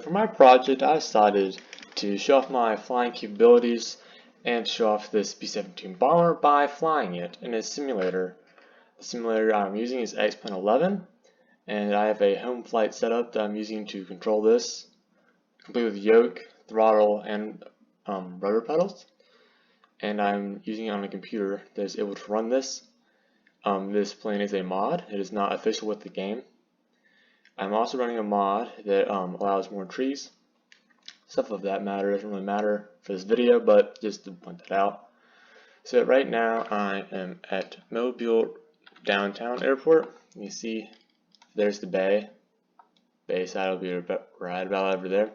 For my project, I decided to show off my flying capabilities and show off this B-17 bomber by flying it in a simulator. The simulator I'm using is X-Plane 11, and I have a home flight setup that I'm using to control this, complete with yoke, throttle, and rudder pedals. And I'm using it on a computer that is able to run this. This plane is a mod. It is not official with the game. I'm also running a mod that allows more trees. Stuff of that matter doesn't really matter for this video, but just to point that out. So right now I am at Mobile Downtown Airport. You see there's the bay. Bay side will be right about over there.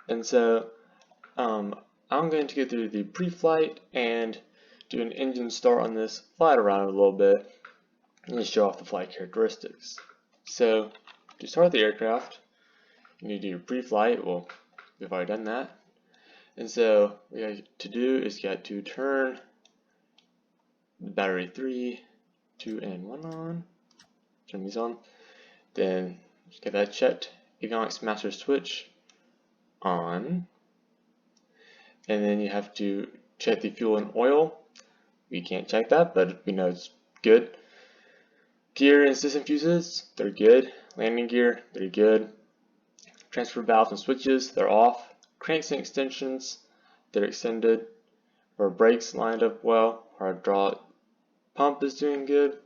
And so I'm going to go through the pre-flight and do an engine start on this, fly it around a little bit, and just show off the flight characteristics. So to start the aircraft, you need to do your pre-flight. Well, we've already done that. And so what you have to do is you got to turn the battery 3, 2, and 1 on. Turn these on. Then get that checked. Avionics master switch on. And then you have to check the fuel and oil. We can't check that, but we know it's good. Gear and system fuses, they're good. Landing gear, they're good. Transfer valves and switches, they're off. Cranks and extensions, they're extended. Our brakes lined up well. Our hydraulic pump is doing good.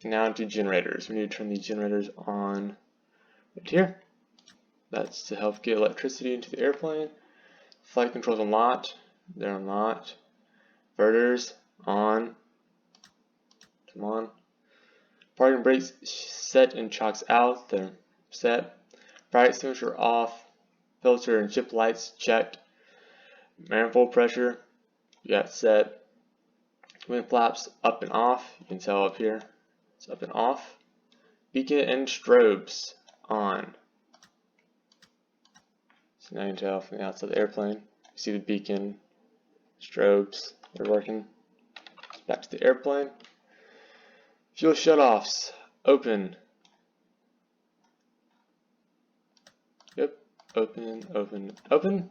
Now to generators. We need to turn these generators on right here. That's to help get electricity into the airplane. Flight controls unlocked. They're unlocked. Inverters on. Come on. Parking brakes set and chocks out. They're set. Bright extinguisher off. Filter and chip lights checked. Manifold pressure, you got set. Wind flaps up and off. You can tell up here. It's up and off. Beacon and strobes on. So now you can tell from the outside of the airplane. You see the beacon, strobes, they're working. Back to the airplane. Fuel shutoffs, open. Yep, open, open, open.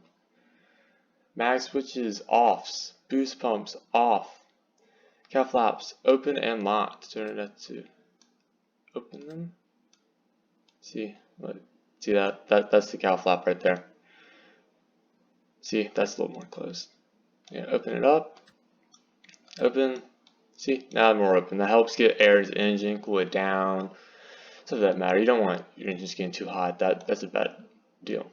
Mag switches offs, boost pumps off. Cow flaps open and locked. Turn it to open them. See that's the cow flap right there. See, that's a little more closed. Yeah, open it up. Open. See, now I'm more open. That helps get air into the engine, cool it down. Stuff that matter. You don't want your engine getting too hot. That's a bad deal.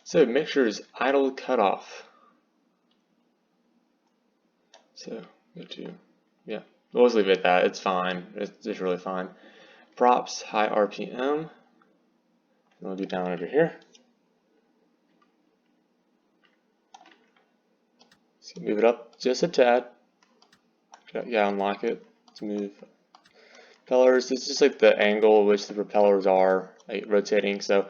So mixtures idle cutoff. So go to we'll just leave it at that. It's fine. It's really fine. Props high RPM. And we'll do down over here. So move it up just a tad. Yeah, unlock it to move propellers. It's just like the angle at which the propellers are like rotating. So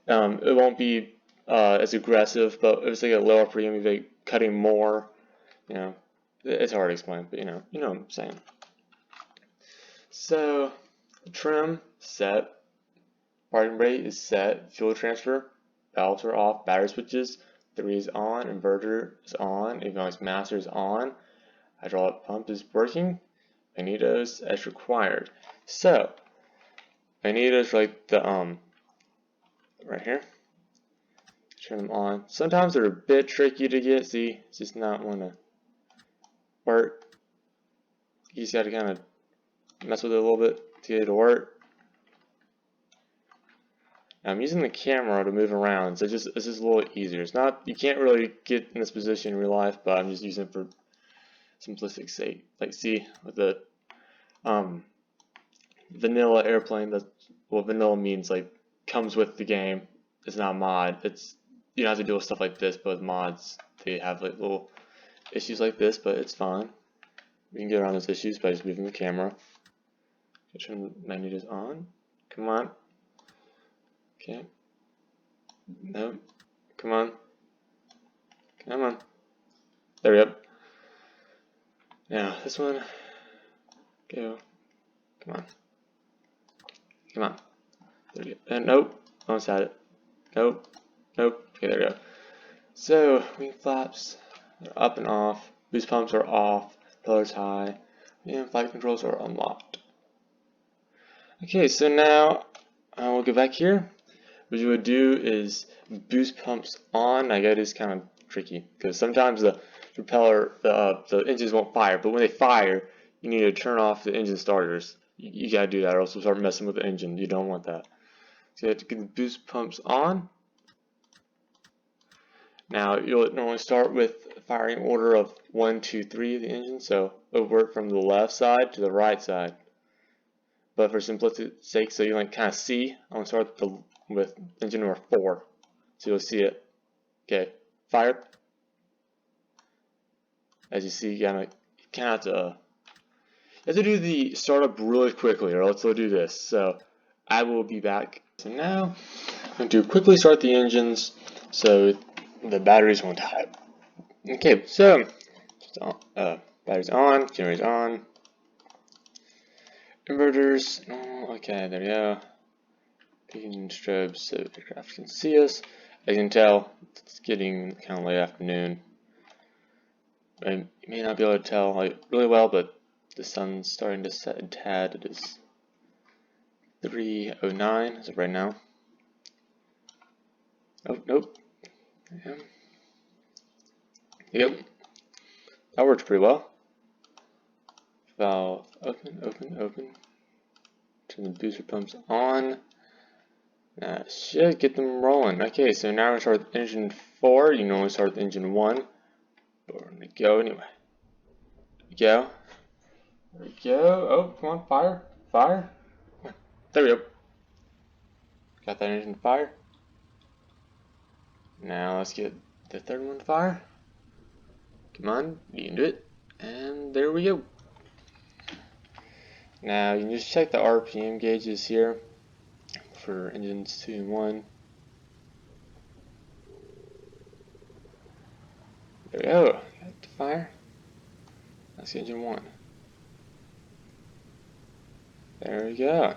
it won't be as aggressive, but it was like a lower RPM, like cutting more. You know, it's hard to explain, but you know what I'm saying. So trim set, parking brake is set, fuel transfer, valves are off, battery switches, 3 is on, inverter is on, avionics master is on, hydraulic pump is working, magnetos as required. So magnetos like the right here. Turn them on. Sometimes they're a bit tricky to get. See, it's just not want to work. You just got to kind of mess with it a little bit to get it to work. Now, I'm using the camera to move around, so it's just a little easier. It's not, you can't really get in this position in real life, but I'm just using it for simplistic sake. Like, see, with the vanilla airplane, vanilla means like comes with the game. It's not a mod. It's, you don't have to deal with stuff like this, but with mods, they have like little issues like this, but it's fine. We can get around those issues by just moving the camera. Turn the magnetos on. Come on. Okay. No. Come on. Come on. There we go. Now, this one. Go. Come on. Come on. There we go. And nope, almost had it. Nope, nope. Okay, there we go. So wing flaps are up and off. Boost pumps are off. Propellers high. And flight controls are unlocked. Okay, so now we'll go back here. What you would do is boost pumps on. I get is kind of tricky because sometimes the propeller, the engines won't fire, but when they fire, you need to turn off the engine starters. You gotta do that, or else you'll start messing with the engine. You don't want that. So you have to get the boost pumps on. Now you'll normally start with firing order of 1, 2, 3 of the engine, so it'll work from the left side to the right side. But for simplicity's sake, so you kind of see, I'm gonna start with engine number 4, so you'll see it. Okay, fire. As you see, you kind of have to do the startup really quickly, or else it'll do this. So I will be back. So now I'm going to quickly start the engines so the batteries won't die. Okay, so batteries on, generators on, inverters. Okay, there we go. Beacon strobes so the aircraft can see us. As you can tell, it's getting kind of late afternoon. You may not be able to tell really well, but the sun's starting to set a tad. It is 3:09 as of right now. Oh, nope. Yep. That works pretty well. Valve open, open, open. Turn the booster pumps on. That should get them rolling. Okay, so now we're going to start with engine 4. You normally start with engine 1. But we're going to go anyway. Go. There we go. Oh, come on, fire. Fire. There we go. Got that engine fire. Now let's get the third one to fire. Come on, you can do it. And there we go. Now you can just check the RPM gauges here for engines 2 and 1. There we go. Got the fire. That's engine 1. There we go.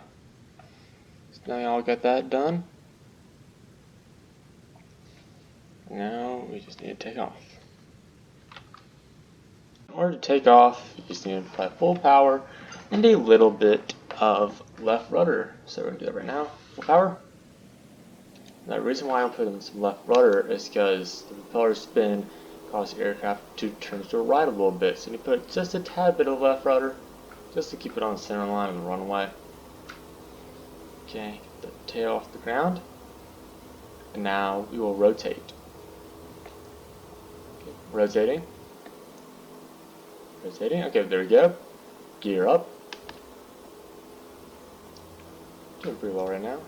So now y'all got that done. Now we just need to take off. In order to take off, you just need to apply full power and a little bit of left rudder. So we're going to do that right now. Full power. Now the reason why I'm putting some left rudder is because the propeller spin causes the aircraft to turn to the right a little bit. So you put just a tad bit of left rudder just to keep it on the center line of the runway. Okay, get the tail off the ground. And now we will rotate. Okay, rotating. Rotating. Okay, there we go. Gear up. Doing pretty well right now.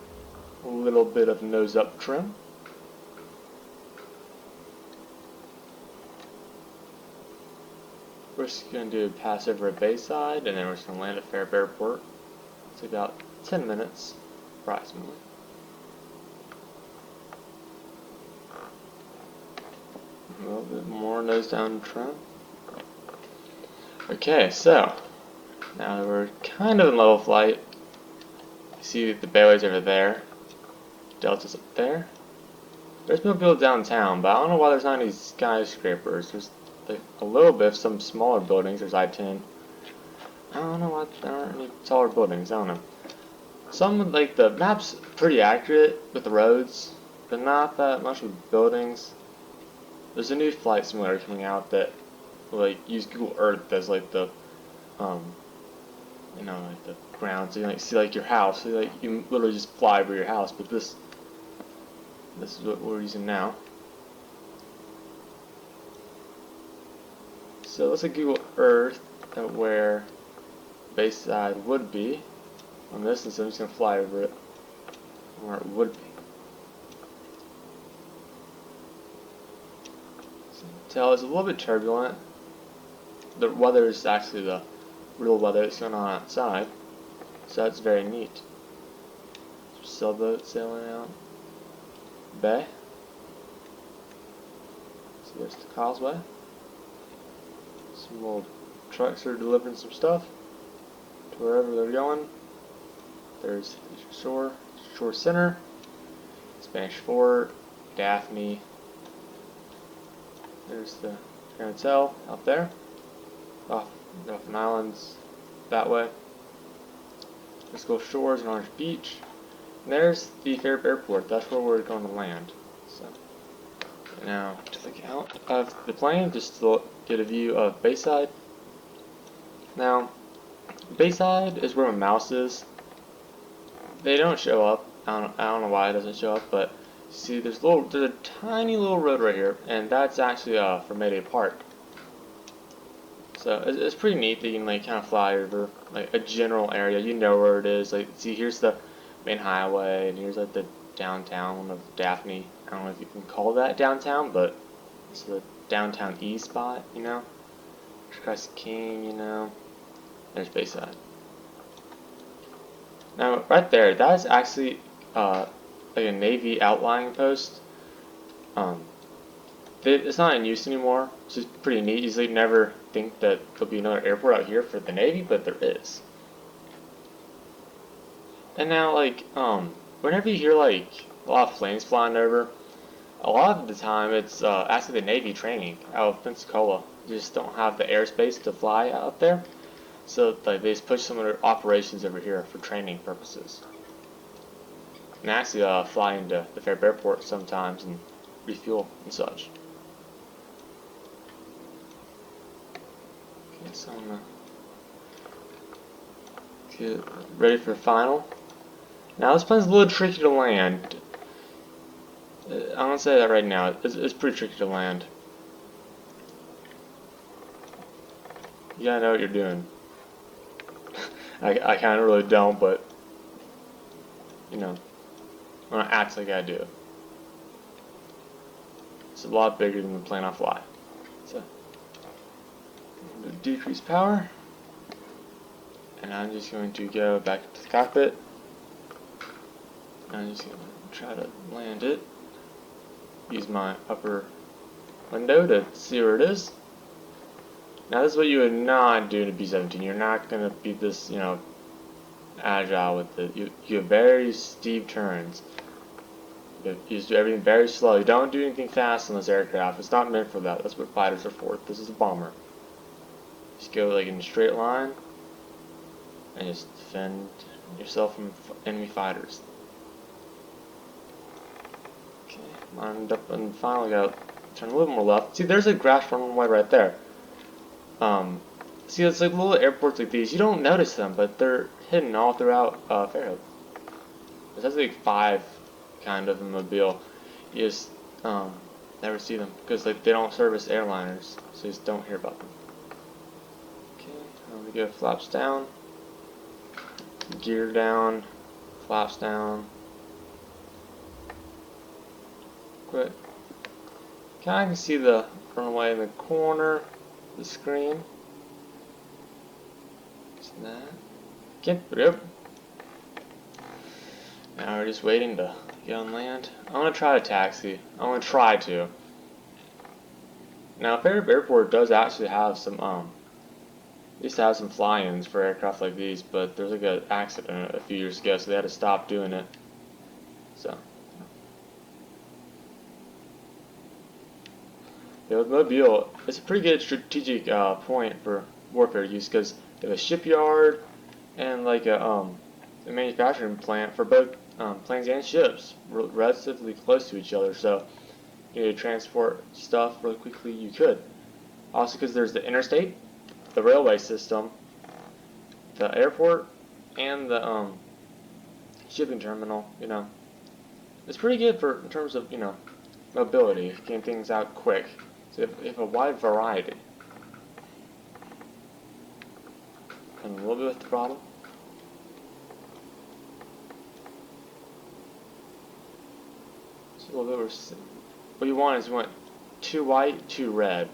A little bit of nose up trim. We're just going to do a pass over at Bayside, and then we're just going to land at Fairb Airport. It's about 10 minutes, approximately. A little bit more nose down trim. Okay, so now that we're kind of in level flight, you see the bayways over there, Delta's up there. There's no people downtown, but I don't know why there's not any skyscrapers. There's like a little bit of some smaller buildings. There's I-10. I don't know why there aren't any taller buildings. I don't know. Some, like, the map's pretty accurate with the roads, but not that much with buildings. There's a new flight simulator coming out that like use Google Earth as like the you know, like the ground, so you like see like your house, so like you literally just fly over your house. But this is what we're using now. So let's like Google Earth at where Bayside would be on this, and so I'm just gonna fly over it where it would be. So tell it's a little bit turbulent. The weather is actually the real weather that's going on outside, so that's very neat. Sailboat sailing out bay. So there's the causeway. Some little trucks are delivering some stuff to wherever they're going. There's your Shore Center, Spanish Fort, Daphne. There's the hotel out there. Off an islands that way. Let's go Shores and Orange Beach. And there's the Fairb Airport. That's where we're going to land. So now to look out of the plane, just to get a view of Bayside. Now, Bayside is where my mouse is. They don't show up. I don't know why it doesn't show up, but see, there's a tiny little road right here, and that's actually for Mayday Park. So it's pretty neat that you can like kind of fly over like a general area. You know where it is. Like, see, here's the main highway, and here's like the downtown of Daphne. I don't know if you can call that downtown, but it's the downtown E spot, you know. Christ King, you know. There's Bayside. Now, right there, that's actually like a Navy outlying post. It's not in use anymore, which is pretty neat. You usually never think that there'll be another airport out here for the Navy, but there is. And now, like, whenever you hear like a lot of planes flying over, a lot of the time it's actually the Navy training out of Pensacola. You just don't have the airspace to fly out there, so like they just push some of their operations over here for training purposes. And actually fly into the Fairb Airport sometimes and refuel and such. Okay, so I'm gonna get ready for final. Now this plane's a little tricky to land. I'm gonna say that right now. It's pretty tricky to land. You gotta know what you're doing. I kind of really don't, but you know, I'm gonna act like I do. It's a lot bigger than the plane I fly. So, I'm gonna decrease power, and I'm just going to go back to the cockpit. I'm just gonna try to land it. Use my upper window to see where it is. Now this is what you would not do in a B-17. You're not going to be this, you know, agile with it. You have very steep turns. You just do everything very slow. You don't do anything fast on this aircraft. It's not meant for that. That's what fighters are for. This is a bomber. Just go like in a straight line and just defend yourself from enemy fighters. Okay, lined up and finally got to turn a little more left. See, there's a grass runway right there. See, it's like little airports like these. You don't notice them, but they're hidden all throughout Fairhope. There's like 5 kind of in Mobile. You just never see them because like they don't service airliners, so you just don't hear about them. Okay, we go flaps down, gear down, flaps down. Quit. I can see the runway in the corner of the screen. Just that. Okay, yep. Now we're just waiting to get on land. I'm gonna try to taxi. I'm gonna try to. Now, Fairb Airport does actually have some used to have some fly-ins for aircraft like these, but there's like an accident a few years ago, so they had to stop doing it. So. Yeah, with Mobile, it's a pretty good strategic point for warfare use because they have a shipyard and like a manufacturing plant for both planes and ships, relatively close to each other. So you know, to transport stuff really quickly, you could. Also, because there's the interstate, the railway system, the airport, and the shipping terminal. You know, it's pretty good for in terms of mobility, getting things out quick. So you have a wide variety. And a little bit with throttle. So a little bit. What you want is you want too white, too red.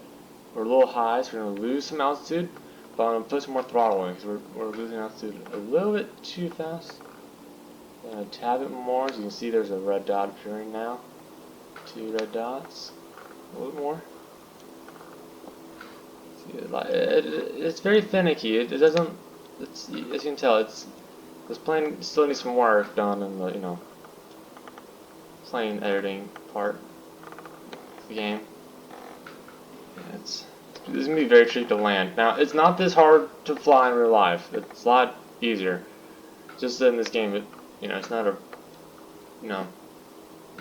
We're a little high, so we're going to lose some altitude, but I'm going to put some more throttle in because we're losing altitude a little bit too fast. A tad bit more. As you can see, there's a red dot appearing now. 2 red dots. A little bit more. It's very finicky. It doesn't. As you can tell, this plane still needs some work done in the plane editing part of the game. Yeah, this is gonna be very tricky to land. Now, it's not this hard to fly in real life. It's a lot easier. Just in this game, it's not a,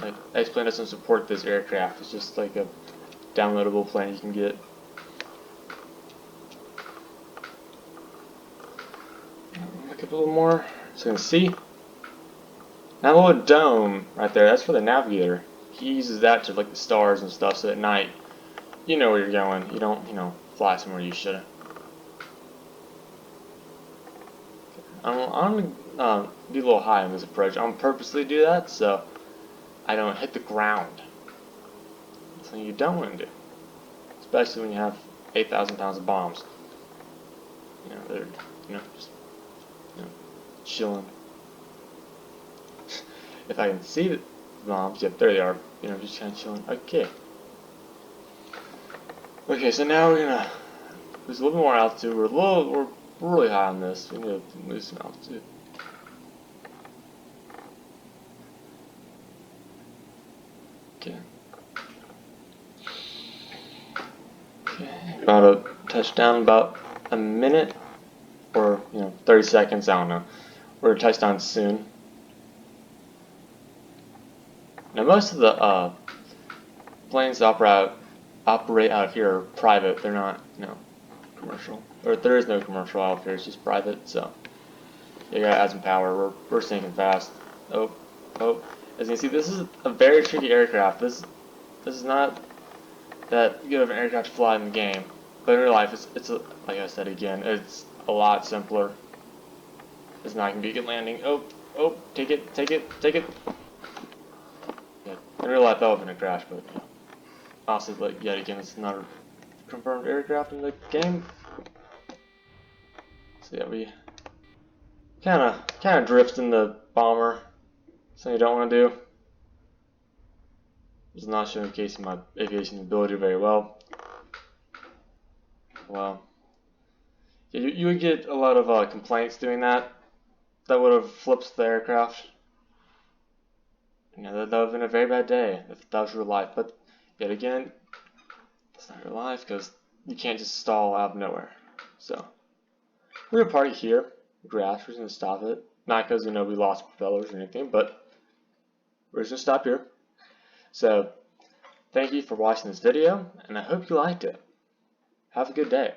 like X-Plane doesn't support this aircraft. It's just like a downloadable plane you can get. Look up a little more, so you can see. That little dome right there, that's for the navigator. He uses that to like the stars and stuff, so at night, you know where you're going. You don't, fly somewhere you shouldn't. I'm gonna be a little high on this approach. I'm purposely do that so I don't hit the ground. That's something you don't want to do, especially when you have 8,000 pounds of bombs. They're just chilling. If I can see the bombs, yep, there they are. Just kind of chilling. Okay. Okay, so now we're gonna lose a little more altitude. We're really high on this. We need to lose some altitude. Okay. Okay. About to touch down about a minute or 30 seconds. I don't know. We're gonna touch down soon. Now most of the planes that operate out of here are private. They're not, commercial. Or there is no commercial out here. It's just private. So you gotta add some power. We're sinking fast. Oh. As you can see, this is a very tricky aircraft. This is not that good of an aircraft to fly in the game, but in real life, like I said again, it's a lot simpler. It's not gonna be a good landing. Oh, take it. Yeah, in real life, that would have been a crash, but honestly, like yet again, it's not a confirmed aircraft in the game. So yeah, we kind of drift in the bomber. Something you don't want to do. It's not showcasing my aviation ability very well. Well, yeah, you would get a lot of complaints doing that. That would have flipped the aircraft. That would have been a very bad day if that was real life. But yet again, it's not real life because you can't just stall out of nowhere. So we're gonna park it here. Grass. We're just gonna stop it. Not because we lost propellers or anything, but we're just gonna stop here. So thank you for watching this video, and I hope you liked it. Have a good day.